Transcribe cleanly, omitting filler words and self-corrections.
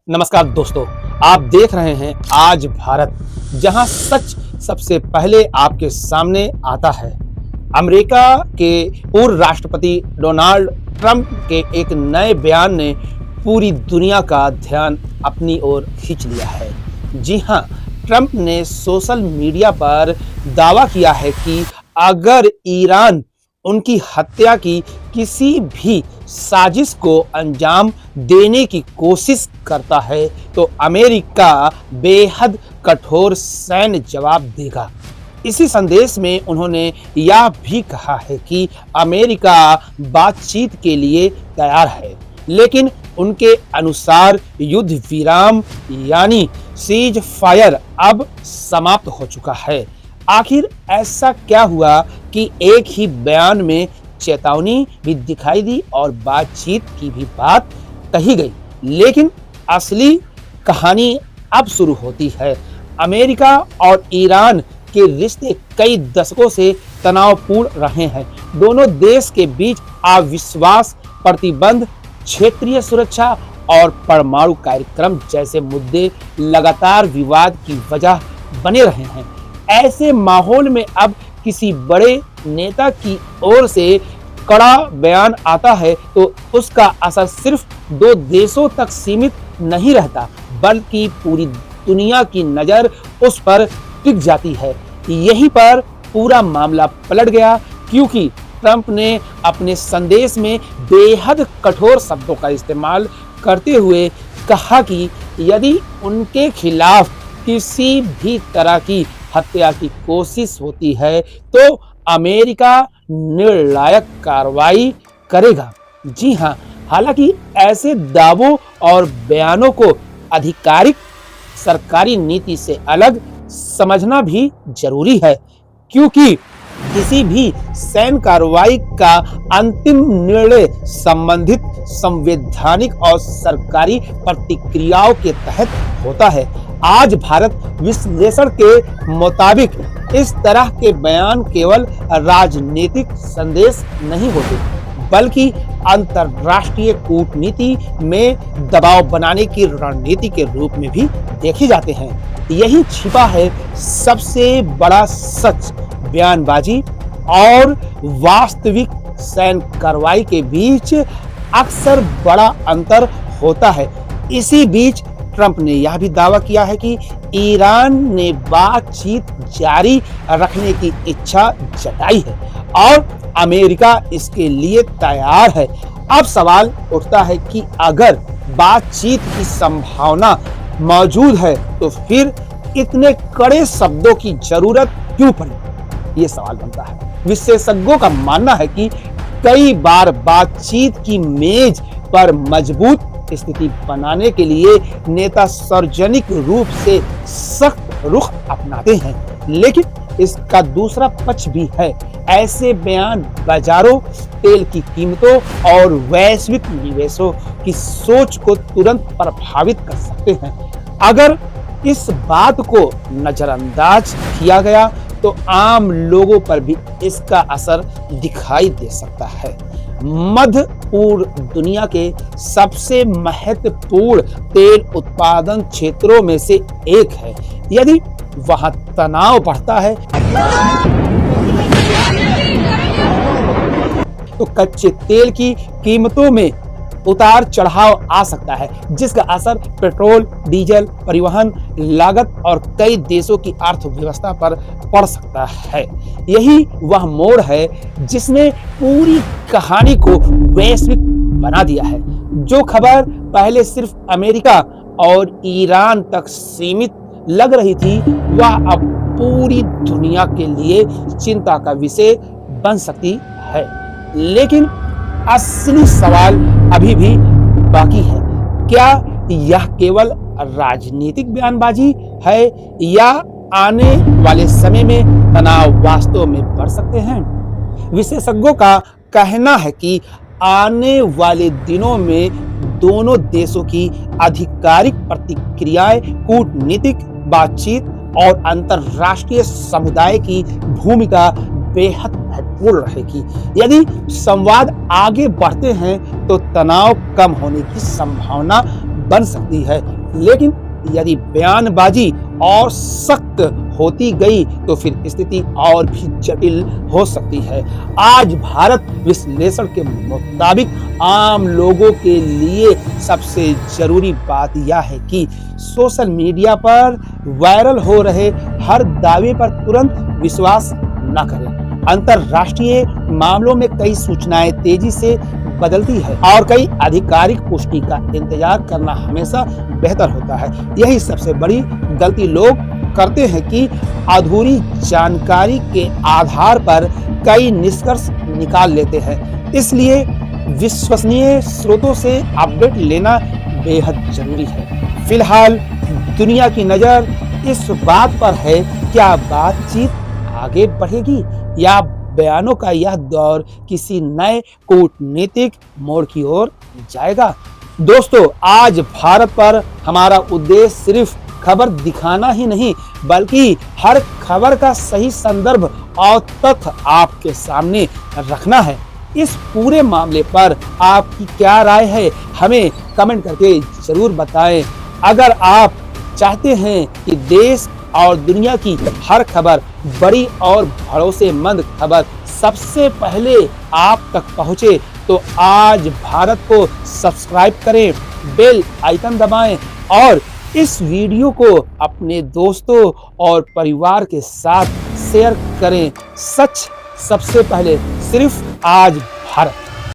नमस्कार दोस्तों, आप देख रहे हैं आज भारत, जहां सच सबसे पहले आपके सामने आता है। अमेरिका के पूर्व राष्ट्रपति डोनाल्ड ट्रंप के एक नए बयान ने पूरी दुनिया का ध्यान अपनी ओर खींच लिया है। जी हां, ट्रंप ने सोशल मीडिया पर दावा किया है कि अगर ईरान उनकी हत्या की किसी भी साजिश को अंजाम देने की कोशिश करता है तो अमेरिका बेहद कठोर सैन्य जवाब देगा। इसी संदेश में उन्होंने यह भी कहा है कि अमेरिका बातचीत के लिए तैयार है, लेकिन उनके अनुसार युद्ध विराम यानी सीज फायर अब समाप्त हो चुका है। आखिर ऐसा क्या हुआ कि एक ही बयान में चेतावनी भी दिखाई दी और बातचीत की भी बात कही गई, लेकिन असली कहानी अब शुरू होती है। अमेरिका और ईरान के रिश्ते कई दशकों से तनावपूर्ण रहे हैं। दोनों देश के बीच अविश्वास, प्रतिबंध, क्षेत्रीय सुरक्षा और परमाणु कार्यक्रम जैसे मुद्दे लगातार विवाद की वजह बने रहे हैं। ऐसे माहौल में अब किसी बड़े नेता की ओर से कड़ा बयान आता है तो उसका असर सिर्फ दो देशों तक सीमित नहीं रहता, बल्कि पूरी दुनिया की नजर उस पर टिक जाती है। यहीं पर पूरा मामला पलट गया, क्योंकि ट्रंप ने अपने संदेश में बेहद कठोर शब्दों का इस्तेमाल करते हुए कहा कि यदि उनके खिलाफ किसी भी तरह की हत्या की कोशिश होती है तो अमेरिका निर्णायक कार्रवाई करेगा। जी हां, हालांकि ऐसे दावों और बयानों को आधिकारिक सरकारी नीति से अलग समझना भी जरूरी है, क्योंकि किसी भी सैन्य कार्रवाई का अंतिम निर्णय संबंधित संवैधानिक और सरकारी प्रतिक्रियाओं के तहत होता है। आज भारत विश्लेषण के मुताबिक इस तरह के बयान केवल राजनीतिक संदेश नहीं होते, बल्कि अंतर्राष्ट्रीय कूटनीति में दबाव बनाने की रणनीति के रूप में भी देखे जाते हैं। यही छिपा है सबसे बड़ा सच। बयानबाजी और वास्तविक सैन्य कार्रवाई के बीच अक्सर बड़ा अंतर होता है। इसी बीच ट्रंप ने यह भी दावा किया है कि ईरान ने बातचीत जारी रखने की इच्छा जताई है और अमेरिका इसके लिए तैयार है। अब सवाल उठता है कि अगर बातचीत की संभावना मौजूद है तो फिर इतने कड़े शब्दों की जरूरत क्यों पड़ी, ये सवाल बनता है। विशेषज्ञों का मानना है कि कई बार बातचीत की मेज पर मजबूत स्थिति बनाने के लिए नेता सार्वजनिक रूप से सख्त रुख अपनाते हैं, लेकिन इसका दूसरा पक्ष भी है। ऐसे बयान बाजारों, तेल की कीमतों और वैश्विक निवेशों की सोच को तुरंत प्रभावित कर सकते हैं। अगर इस बात को नजरअंदाज किया गया तो आम लोगों पर भी इसका असर दिखाई दे सकता है। मध्य पूर्व दुनिया के सबसे महत्वपूर्ण तेल उत्पादन क्षेत्रों में से एक है। यदि वहां तनाव बढ़ता है तो कच्चे तेल की कीमतों में उतार चढ़ाव आ सकता है, जिसका असर पेट्रोल, डीजल, परिवहन लागत और कई देशों की अर्थव्यवस्था पर पड़ सकता है। यही वह मोड़ है जिसने पूरी कहानी को वैश्विक बना दिया है। जो खबर पहले सिर्फ अमेरिका और ईरान तक सीमित लग रही थी, वह अब पूरी दुनिया के लिए चिंता का विषय बन सकती है। लेकिन असली सवाल अभी भी बाकी है। क्या यह केवल राजनीतिक बयानबाजी है या आने वाले समय में तनाव वास्तव में बढ़ सकते हैं? विशेषज्ञों का कहना है कि आने वाले दिनों में दोनों देशों की आधिकारिक प्रतिक्रियाएं, कूटनीतिक बातचीत और अंतर्राष्ट्रीय समुदाय की भूमिका बेहद महत्वपूर्ण रहेगी। यदि संवाद आगे बढ़ते हैं तो तनाव कम होने की संभावना बन सकती है। लेकिन यदि बयानबाजी और सख्त होती गई तो फिर स्थिति और भी जटिल हो सकती है। आज भारत विश्लेषण के मुताबिक आम लोगों के लिए सबसे जरूरी बात यह है कि सोशल मीडिया पर वायरल हो रहे हर दावे पर तुरंत विश्वास न करें। अंतरराष्ट्रीय मामलों में कई सूचनाएं तेजी से बदलती है और कई आधिकारिक पुष्टि का इंतजार करना हमेशा बेहतर होता है। यही सबसे बड़ी गलती लोग करते हैं कि अधूरी जानकारी के आधार पर कई निष्कर्ष निकाल लेते हैं। इसलिए विश्वसनीय स्रोतों से अपडेट लेना बेहद जरूरी है। फिलहाल दुनिया की नजर इस बात पर है, क्या बातचीत आगे बढ़ेगी या बयानों का यह दौर किसी नए कूटनीतिक मोड़ की ओर जाएगा। दोस्तों, आज भारत पर हमारा उद्देश्य सिर्फ खबर दिखाना ही नहीं, बल्कि हर खबर का सही संदर्भ और तथ्य आपके सामने रखना है। इस पूरे मामले पर आपकी क्या राय है, हमें कमेंट करके जरूर बताएं। अगर आप चाहते हैं कि देश और दुनिया की हर खबर, बड़ी और भरोसेमंद खबर सबसे पहले आप तक पहुंचे, तो आज भारत को सब्सक्राइब करें, बेल आइकन दबाएं और इस वीडियो को अपने दोस्तों और परिवार के साथ शेयर करें। सच सबसे पहले, सिर्फ आज भारत।